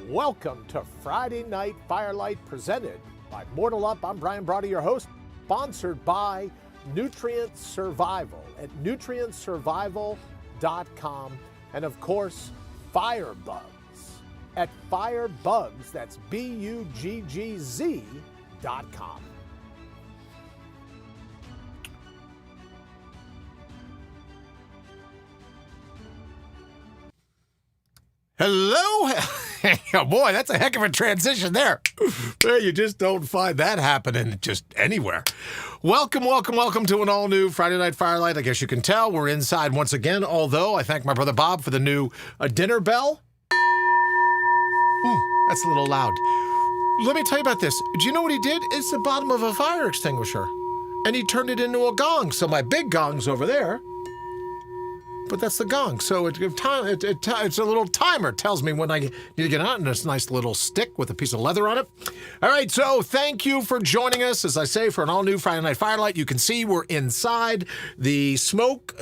Welcome to Friday Night Firelight, presented by Mortal Up. I'm Brian Brody, your host, sponsored by Nutrient Survival at nutrientsurvival.com, and of course, Firebugs at Firebugs, that's BUGGZ.com. Hello. Oh boy, that's a heck of a transition there. You just don't find that happening just anywhere. Welcome to an all-new Friday Night Firelight. I guess you can tell we're inside once again, although I thank my brother Bob for the new dinner bell. That's a little loud. Let me tell you about this. Do you know what he did? It's the bottom of a fire extinguisher, and he turned it into a gong. So my big gong's over there. But that's the gong. So it's a little timer. It tells me when I need to get out, and it's a nice little stick with a piece of leather on it. All right, so thank you for joining us, as I say, for an all-new Friday Night Firelight. You can see we're inside. The smoke,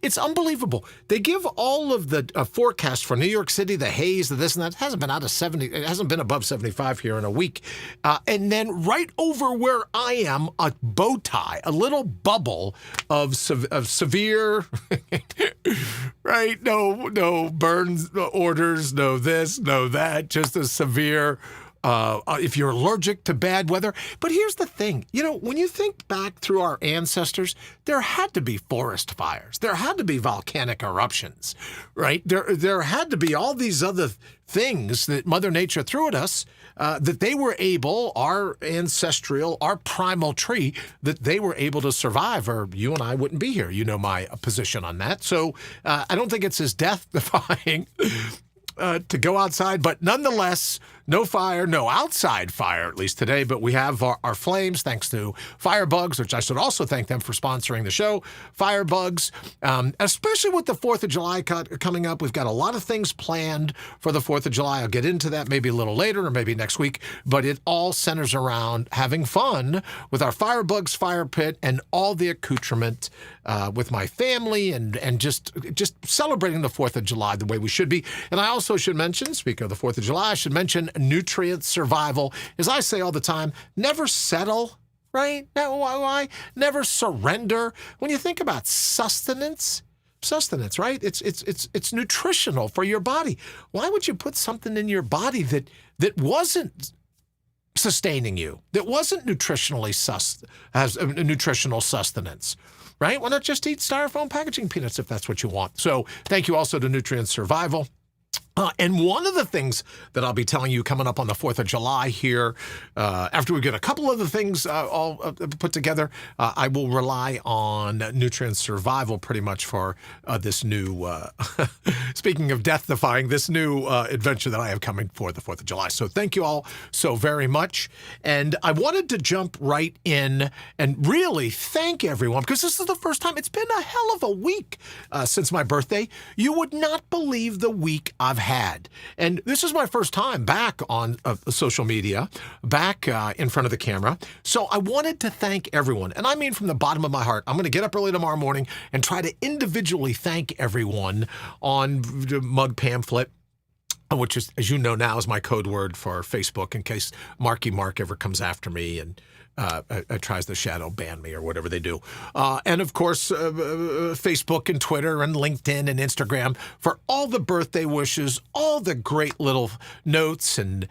it's unbelievable. They give all of the forecasts for New York City, the haze, the this and that. It hasn't been out of 70. It hasn't been above 75 here in a week. And then right over where I am, a bow tie, a little bubble of severe... Right? No burns orders, no this, no that, just a severe, if you're allergic to bad weather. But here's the thing, when you think back through our ancestors, there had to be forest fires. There had to be volcanic eruptions, right? There had to be all these other things that Mother Nature threw at us, that they were able, our ancestral, our primal tree, that they were able to survive, or you and I wouldn't be here. You know my position on that. So I don't think it's as death-defying to go outside, but nonetheless, no fire, no outside fire, at least today, but we have our flames, thanks to Firebugs, which I should also thank them for sponsoring the show. Firebugs, especially with the 4th of July coming up, we've got a lot of things planned for the 4th of July. I'll get into that maybe a little later or maybe next week, but it all centers around having fun with our Firebugs fire pit and all the accoutrement with my family and just celebrating the 4th of July the way we should be. And I also should mention, speaking of the 4th of July, I should mention nutrient survival. As I say all the time, never settle, right? Why? Never surrender. When you think about sustenance, right? It's nutritional for your body. Why would you put something in your body that wasn't sustaining you, that wasn't nutritionally has a nutritional sustenance? Right? Why not just eat styrofoam packaging peanuts if that's what you want? So thank you also to Nutrient Survival. And one of the things that I'll be telling you coming up on the 4th of July here, after we get a couple of the things all put together, I will rely on Nutrient Survival pretty much for this new, speaking of death-defying, this new adventure that I have coming for the 4th of July. So thank you all so very much. And I wanted to jump right in and really thank everyone, because this is the first time. It's been a hell of a week since my birthday. You would not believe the week I've had. And this is my first time back on social media, back in front of the camera. So I wanted to thank everyone. And I mean from the bottom of my heart. I'm going to get up early tomorrow morning and try to individually thank everyone on the mug pamphlet, which is, as you know now, is my code word for Facebook in case Marky Mark ever comes after me and tries to shadow ban me or whatever they do. And of course, Facebook and Twitter and LinkedIn and Instagram for all the birthday wishes, all the great little notes, and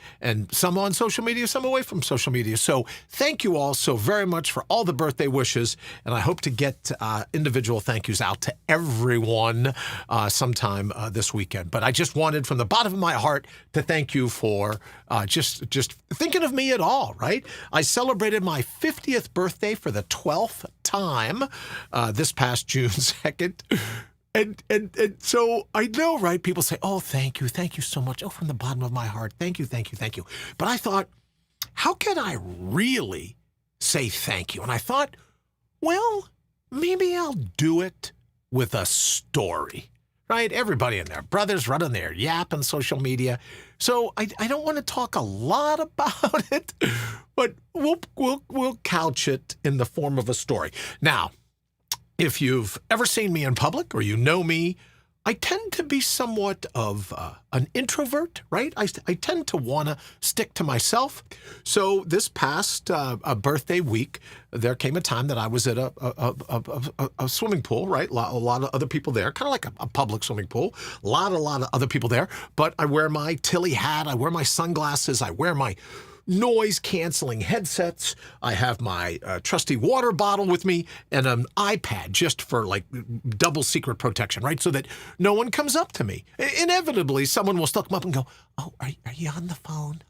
some on social media, some away from social media. So thank you all so very much for all the birthday wishes. And I hope to get individual thank yous out to everyone sometime this weekend. But I just wanted from the bottom of my heart to thank you for just thinking of me at all, right? I celebrated my 50th birthday for the 12th time this past June 2nd. And so I know, right? People say, oh, thank you so much. Oh, from the bottom of my heart. Thank you. But I thought, how can I really say thank you? And I thought, well, maybe I'll do it with a story. Right? Everybody and their brothers running their yap on social media. So I don't want to talk a lot about it, but we'll couch it in the form of a story. Now, if you've ever seen me in public or you know me I tend to be somewhat of an introvert, right? I tend to want to stick to myself. So this past birthday week, there came a time that I was at a swimming pool, right? A lot of other people there, kind of like a public swimming pool. A lot of other people there. But I wear my Tilly hat. I wear my sunglasses. I wear my noise-canceling headsets. I have my trusty water bottle with me and an iPad just for like double secret protection, right? So that no one comes up to me. Inevitably, someone will still come up and go, "Oh, are you on the phone?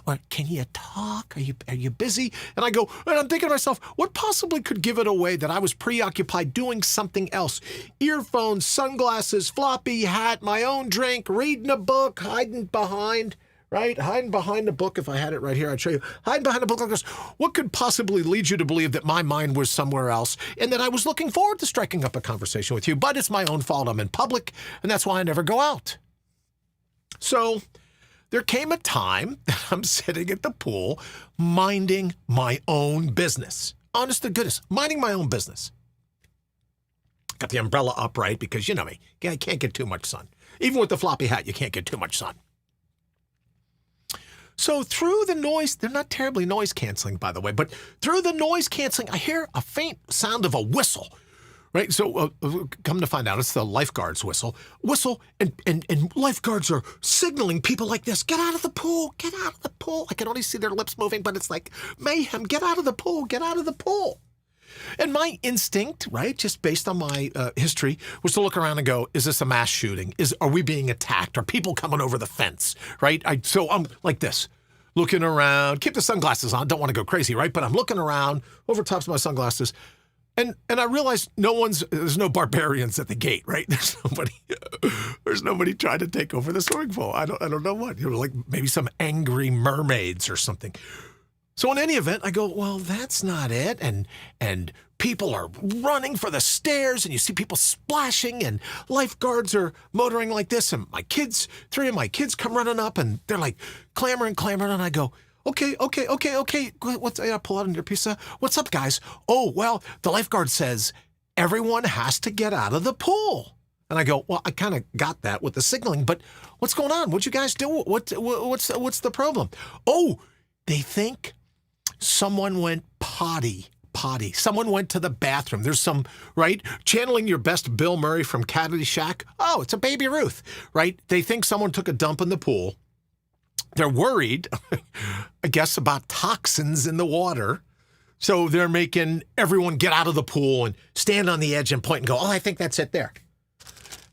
Or can you talk? Are you busy?" And I go, and I'm thinking to myself, what possibly could give it away that I was preoccupied doing something else? Earphones, sunglasses, floppy hat, my own drink, reading a book, hiding behind. Right? Hiding behind the book. If I had it right here, I'd show you. Hiding behind a book like this. What could possibly lead you to believe that my mind was somewhere else and that I was looking forward to striking up a conversation with you? But it's my own fault. I'm in public, and that's why I never go out. So there came a time that I'm sitting at the pool minding my own business. Honest to goodness, minding my own business. Got the umbrella up, right? Because you know me. I can't get too much sun. Even with the floppy hat, you can't get too much sun. So through the noise, they're not terribly noise canceling, by the way, but through the noise canceling, I hear a faint sound of a whistle, right? So come to find out, it's the lifeguard's whistle, and lifeguards are signaling people like this: "Get out of the pool, get out of the pool." I can only see their lips moving, but it's like mayhem. Get out of the pool, get out of the pool. And my instinct, right, just based on my history, was to look around and go, is this a mass shooting? Are we being attacked? Are people coming over the fence, right? So I'm like this, looking around, keep the sunglasses on, don't want to go crazy, right? But I'm looking around over tops of my sunglasses, and I realize there's no barbarians at the gate, right? There's nobody trying to take over the swimming pool. I don't know what, like maybe some angry mermaids or something. So in any event, I go, well, that's not it. And people are running for the stairs, and you see people splashing, and lifeguards are motoring like this. And three of my kids come running up, and they're like clamoring. And I go, okay. I pull out an earpiece. What's up, guys? Oh, well, the lifeguard says everyone has to get out of the pool. And I go, well, I kind of got that with the signaling, but what's going on? What'd you guys do? What's the problem? Oh, they think someone went potty. Someone went to the bathroom. There's some, right? Channeling your best Bill Murray from Caddyshack. Oh, it's a baby Ruth, right? They think someone took a dump in the pool. They're worried, I guess, about toxins in the water. So they're making everyone get out of the pool and stand on the edge and point and go, oh, I think that's it there.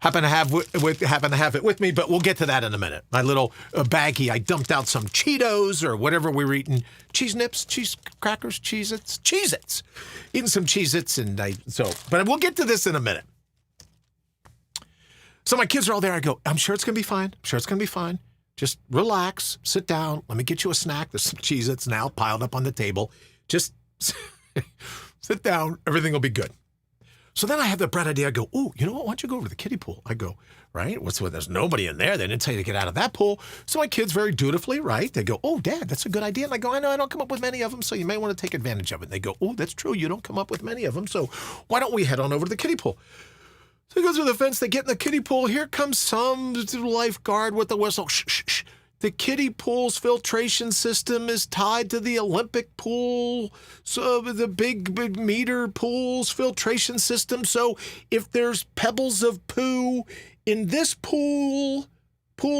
Happen to have it with me, but we'll get to that in a minute. My little baggie, I dumped out some Cheetos or whatever we were eating. Cheese nips, cheese crackers, Cheez-Its. Eating some Cheez-Its, but we'll get to this in a minute. So my kids are all there. I go, I'm sure it's going to be fine. Just relax, sit down. Let me get you a snack. There's some Cheez-Its now piled up on the table. Just sit down. Everything will be good. So then I have the bright idea. I go, oh, you know what? Why don't you go over to the kiddie pool? I go, right? There's nobody in there. They didn't tell you to get out of that pool. So my kids very dutifully, right? They go, oh, Dad, that's a good idea. And I go, I know I don't come up with many of them, so you may want to take advantage of it. And they go, oh, that's true. You don't come up with many of them. So why don't we head on over to the kiddie pool? So they go through the fence. They get in the kiddie pool. Here comes some lifeguard with the whistle. Shh. The kiddie pool's filtration system is tied to the Olympic pool, so the big meter pool's filtration system. So if there's pebbles of poo in this pool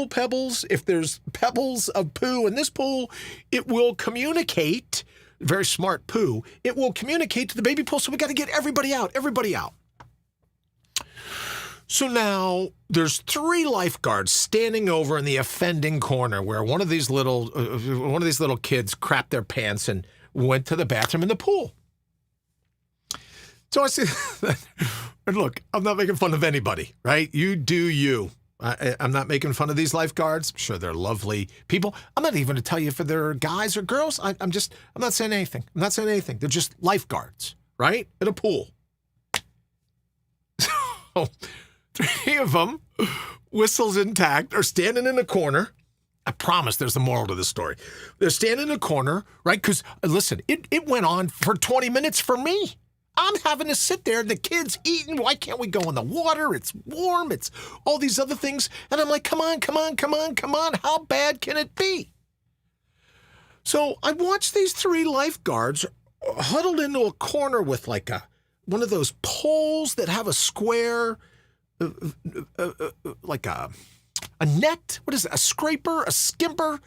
pebbles, if there's pebbles of poo in this pool, it will communicate, very smart poo, it will communicate to the baby pool. So we got to get everybody out. So now there's 3 lifeguards standing over in the offending corner where one of these little kids crapped their pants and went to the bathroom in the pool. So I see, and look, I'm not making fun of anybody, right? You do you. I'm not making fun of these lifeguards. I'm sure they're lovely people. I'm not even going to tell you if they're guys or girls. I'm not saying anything. They're just lifeguards, right? At a pool. So 3 of them, whistles intact, are standing in a corner. I promise there's a moral to this story. They're standing in a corner, right? Because, listen, it went on for 20 minutes for me. I'm having to sit there, the kids eating. Why can't we go in the water? It's warm. It's all these other things. And I'm like, come on. How bad can it be? So I watched these 3 lifeguards huddled into a corner with like one of those poles that have a square, like a net. What is it? A scraper, a skimmer.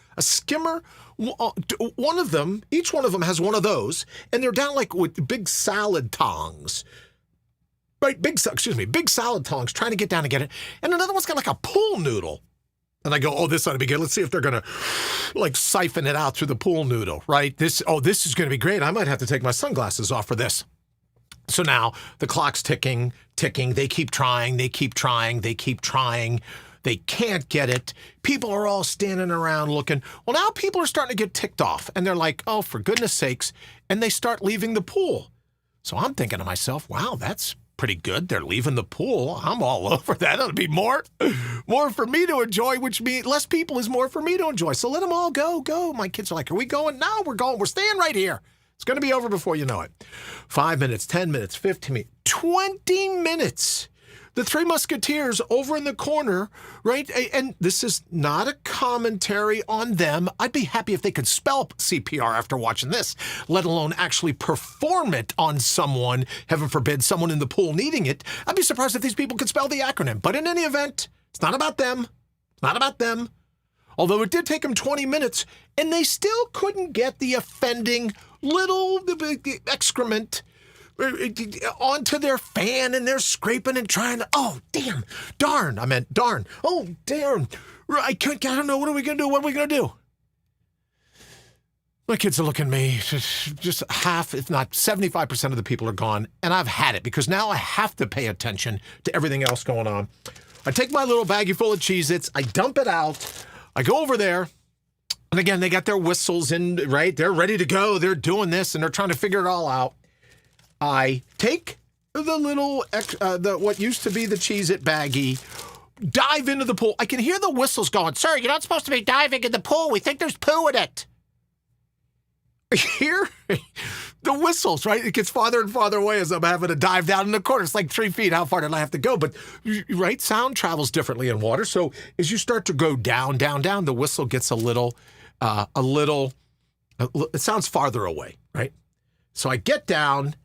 One of them, each one of them has one of those, and they're down like with big salad tongs. Right, big salad tongs trying to get down and get it. And another one's got like a pool noodle. And I go, oh, this ought to be good. Let's see if they're going to like siphon it out through the pool noodle, right? This is going to be great. I might have to take my sunglasses off for this. So now the clock's ticking. They keep trying. They can't get it. People are all standing around looking. Well, now people are starting to get ticked off. And they're like, oh, for goodness sakes. And they start leaving the pool. So I'm thinking to myself, wow, that's pretty good. They're leaving the pool. I'm all over that. It'll be more for me to enjoy, which means less people is more for me to enjoy. So let them all go. My kids are like, are we going? No, we're going. We're staying right here. It's going to be over before you know it. 5 minutes, 10 minutes, 15 minutes, 20 minutes. The 3 musketeers over in the corner, right? And this is not a commentary on them. I'd be happy if they could spell CPR after watching this, let alone actually perform it on someone, heaven forbid, someone in the pool needing it. I'd be surprised if these people could spell the acronym. But in any event, it's not about them. Although it did take them 20 minutes, and they still couldn't get the offending little excrement onto their fan, and they're scraping and trying to, oh, darn. Oh, darn. I don't know. What are we going to do? My kids are looking at me. Just half, if not 75% of the people are gone, and I've had it because now I have to pay attention to everything else going on. I take my little baggie full of Cheez-Its. I dump it out. I go over there. And again, they got their whistles in, right? They're ready to go. They're doing this, and they're trying to figure it all out. I take the little, what used to be the Cheez-It baggie, dive into the pool. I can hear the whistles going, sir, you're not supposed to be diving in the pool. We think there's poo in it. I hear the whistles, right? It gets farther and farther away as I'm having to dive down in the corner. It's like 3 feet. How far did I have to go? But, right, sound travels differently in water. So as you start to go down, the whistle gets a little, it sounds farther away, right? So I get down.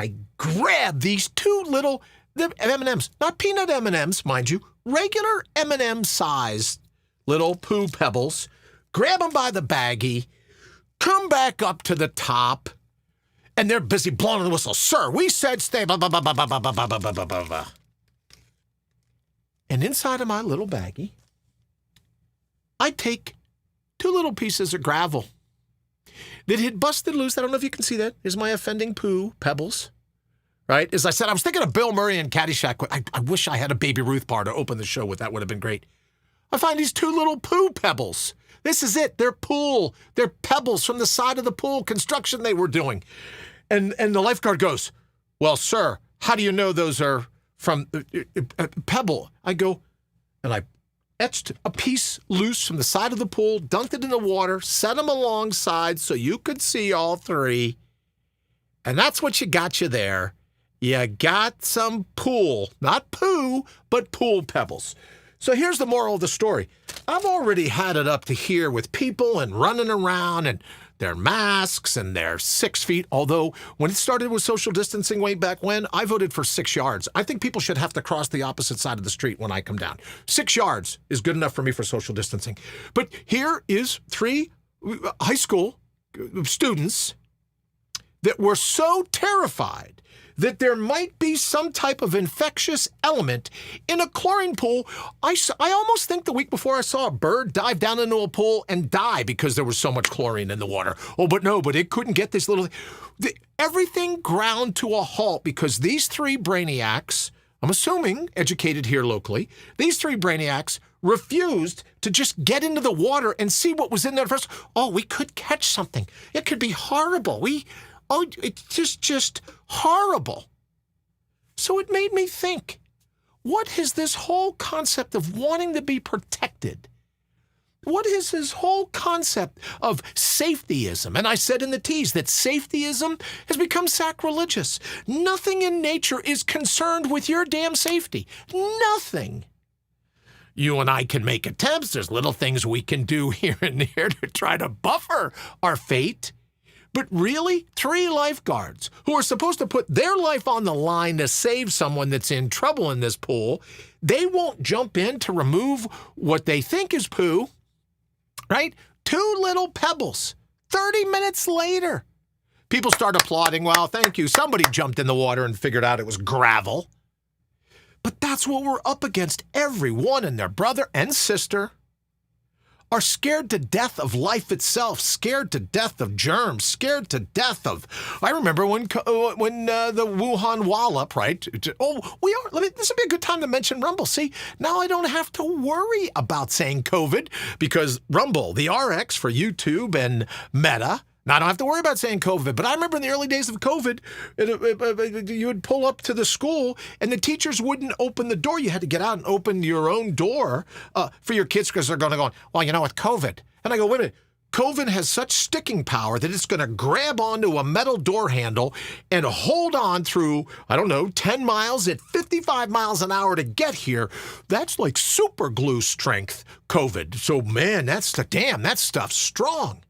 I grab these 2 little M&Ms, not peanut M&Ms, mind you, regular M&M size little poo pebbles, grab them by the baggie, come back up to the top, and they're busy blowing the whistle. Sir, we said stay, blah, blah, blah, blah, blah, blah, blah, blah, blah, blah, blah. And inside of my little baggie, I take 2 little pieces of gravel that had busted loose. I don't know if you can see that. Here's my offending poo pebbles, right? As I said, I was thinking of Bill Murray and Caddyshack. I wish I had a Baby Ruth bar to open the show with. That would have been great. I find these 2 little poo pebbles. This is it. They're pebbles from the side of the pool construction they were doing. And the lifeguard goes, well, sir, how do you know those are from pebble? I go, and I etched a piece loose from the side of the pool, dunked it in the water, set them alongside so you could see all 3. And that's what you there. You got some pool, not poo, but pool pebbles. So here's the moral of the story. I've already had it up to here with people and running around and their masks and their 6 feet. Although when it started with social distancing way back when, I voted for 6 yards. I think people should have to cross the opposite side of the street when I come down. 6 yards is good enough for me for social distancing. But here is 3 high school students that were so terrified that there might be some type of infectious element in a chlorine pool. I almost think the week before I saw a bird dive down into a pool and die because there was so much chlorine in the water. Oh, but it couldn't get this little... Everything ground to a halt because these 3 brainiacs, I'm assuming educated here locally, these 3 brainiacs refused to just get into the water and see what was in there first. Oh, we could catch something. It could be horrible. It's just horrible. So it made me think, what has this whole concept of wanting to be protected What is this whole concept of safetyism? And I said in the tease that safetyism has become sacrilegious. Nothing in nature is concerned with your damn safety. Nothing. You and I can make attempts. There's little things we can do here and there to try to buffer our fate. But really, 3 lifeguards who are supposed to put their life on the line to save someone that's in trouble in this pool, they won't jump in to remove what they think is poo, right? 2 little pebbles. 30 minutes later, people start applauding. Well, thank you. Somebody jumped in the water and figured out it was gravel. But that's what we're up against. Everyone and their brother and sister are scared to death of life itself, scared to death of germs, scared to death of. I remember when the Wuhan wallop, right? This would be a good time to mention Rumble. See, now I don't have to worry about saying COVID because Rumble, the RX for YouTube and Meta. Now, I don't have to worry about saying COVID, but I remember in the early days of COVID, you would pull up to the school and the teachers wouldn't open the door. You had to get out and open your own door for your kids because they're going to go, well, you know, with COVID. And I go, wait a minute. COVID has such sticking power that it's going to grab onto a metal door handle and hold on through, 10 miles at 55 miles an hour to get here. That's like super glue strength COVID. So, man, that stuff's strong.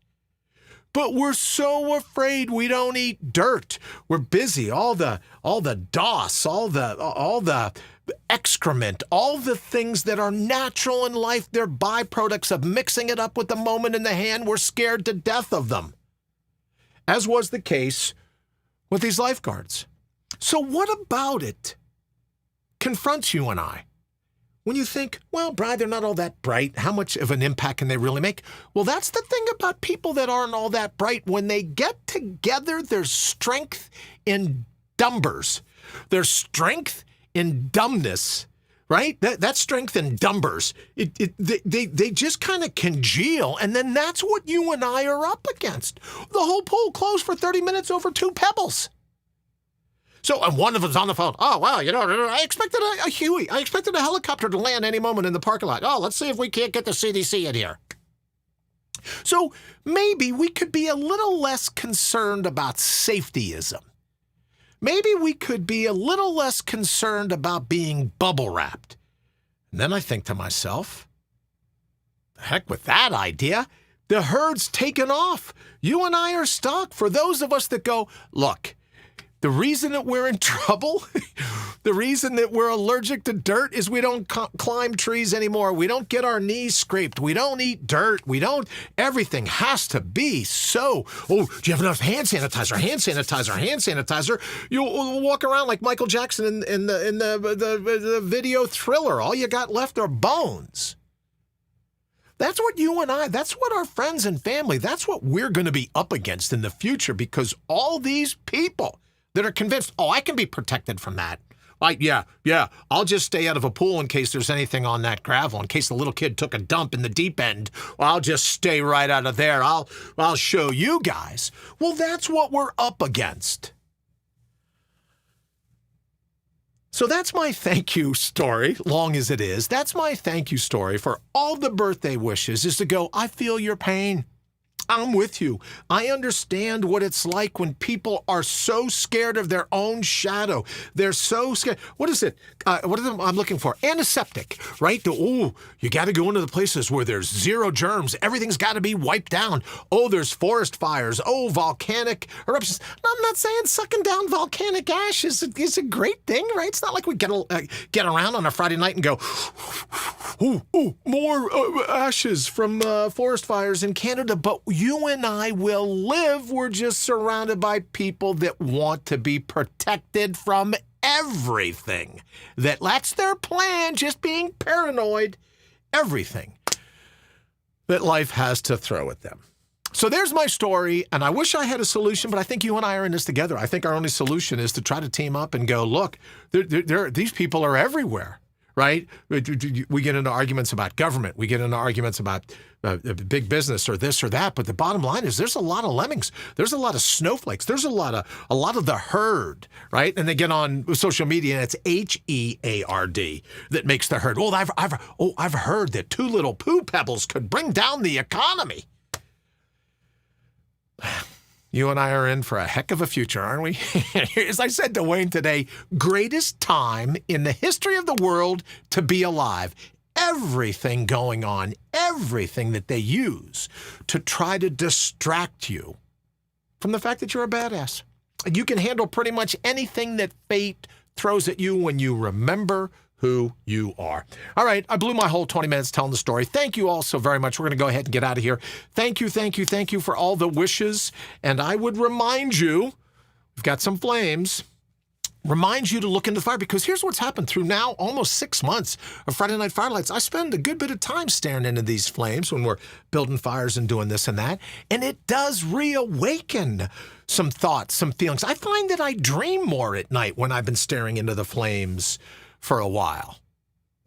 But we're so afraid we don't eat dirt. We're busy. All the DOS, all the excrement, all the things that are natural in life, they're byproducts of mixing it up with the moment in the hand. We're scared to death of them, as was the case with these lifeguards. So what about it confronts you and I? When you think, well, Brian, they're not all that bright. How much of an impact can they really make? Well, that's the thing about people that aren't all that bright. When they get together, there's strength in numbers. There's strength in dumbness, right? That strength in numbers. They just kind of congeal, and then that's what you and I are up against. The whole pool closed for 30 minutes over 2 pebbles. So, and one of them's on the phone. Oh, wow, I expected a Huey. I expected a helicopter to land any moment in the parking lot. Oh, let's see if we can't get the CDC in here. So maybe we could be a little less concerned about safetyism. Maybe we could be a little less concerned about being bubble wrapped. And then I think to myself, the heck with that idea. The herd's taken off. You and I are stuck. For those of us that go, look, the reason that we're in trouble, the reason that we're allergic to dirt is we don't climb trees anymore. We don't get our knees scraped. We don't eat dirt. Everything has to be so. Oh, do you have enough hand sanitizer? Hand sanitizer, hand sanitizer. You'll walk around like Michael Jackson in the video Thriller. All you got left are bones. That's what you and I, that's what our friends and family, that's what we're going to be up against in the future because all these people that are convinced, oh, I can be protected from that. I'll just stay out of a pool in case there's anything on that gravel, in case the little kid took a dump in the deep end. Well, I'll just stay right out of there. I'll show you guys. Well, that's what we're up against. So that's my thank you story, long as it is. That's my thank you story for all the birthday wishes is to go, I feel your pain. I'm with you. I understand what it's like when people are so scared of their own shadow. They're so scared. What is it? What is it I'm looking for? Antiseptic, right? You got to go into the places where there's 0 germs. Everything's got to be wiped down. Oh, there's forest fires. Oh, volcanic eruptions. No, I'm not saying sucking down volcanic ash is a great thing, right? It's not like we get around on a Friday night and go, more ashes from forest fires in Canada, but you and I will live. We're just surrounded by people that want to be protected from everything. That's their plan, just being paranoid. Everything that life has to throw at them. So there's my story, and I wish I had a solution, but I think you and I are in this together. I think our only solution is to try to team up and go, look, these people are everywhere. right? We get into arguments about government. We get into arguments about big business or this or that. But the bottom line is there's a lot of lemmings. There's a lot of snowflakes. There's a lot of the herd, right? And they get on social media and it's HEARD that makes the herd. Well, I've heard that 2 little poo pebbles could bring down the economy. You and I are in for a heck of a future, aren't we? As I said to Wayne today, greatest time in the history of the world to be alive. Everything going on, everything that they use to try to distract you from the fact that you're a badass. You can handle pretty much anything that fate throws at you when you remember who you are. All right, I blew my whole 20 minutes telling the story. Thank you all so very much. We're going to go ahead and get out of here. Thank you for all the wishes. And I would remind you, we've got some flames, remind you to look into the fire, because here's what's happened through now almost 6 months of Friday Night Firelights. I spend a good bit of time staring into these flames when we're building fires and doing this and that, and it does reawaken some thoughts, some feelings. I find that I dream more at night when I've been staring into the flames for a while.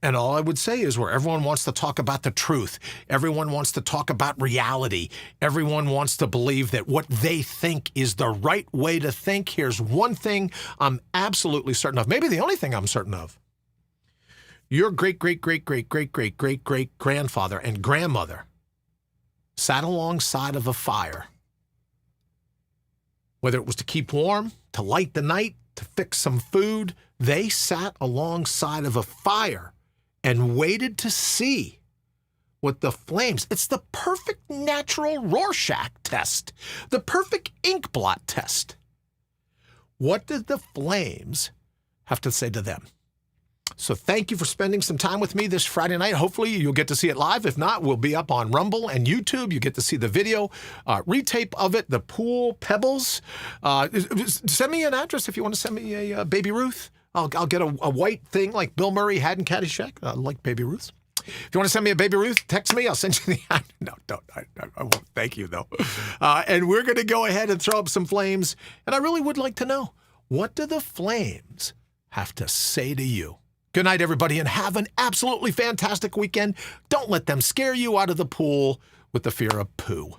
And all I would say is where everyone wants to talk about the truth, everyone wants to talk about reality, everyone wants to believe that what they think is the right way to think. Here's one thing I'm absolutely certain of, maybe the only thing I'm certain of. Your great-great-great-great-great-great-great-great-grandfather and grandmother sat alongside of a fire, whether it was to keep warm, to light the night, to fix some food. They sat alongside of a fire and waited to see what the flames, it's the perfect natural Rorschach test, the perfect ink blot test. What did the flames have to say to them? So thank you for spending some time with me this Friday night. Hopefully you'll get to see it live. If not, we'll be up on Rumble and YouTube. You get to see the video, retape of it, the pool pebbles. Send me an address if you want to send me a Baby Ruth. I'll get a white thing like Bill Murray had in Caddyshack, like Baby Ruth's. If you want to send me a Baby Ruth, text me. I'll send you the... No, don't. I won't. Thank you, though. And we're going to go ahead and throw up some flames. And I really would like to know, what do the flames have to say to you? Good night, everybody, and have an absolutely fantastic weekend. Don't let them scare you out of the pool with the fear of poo.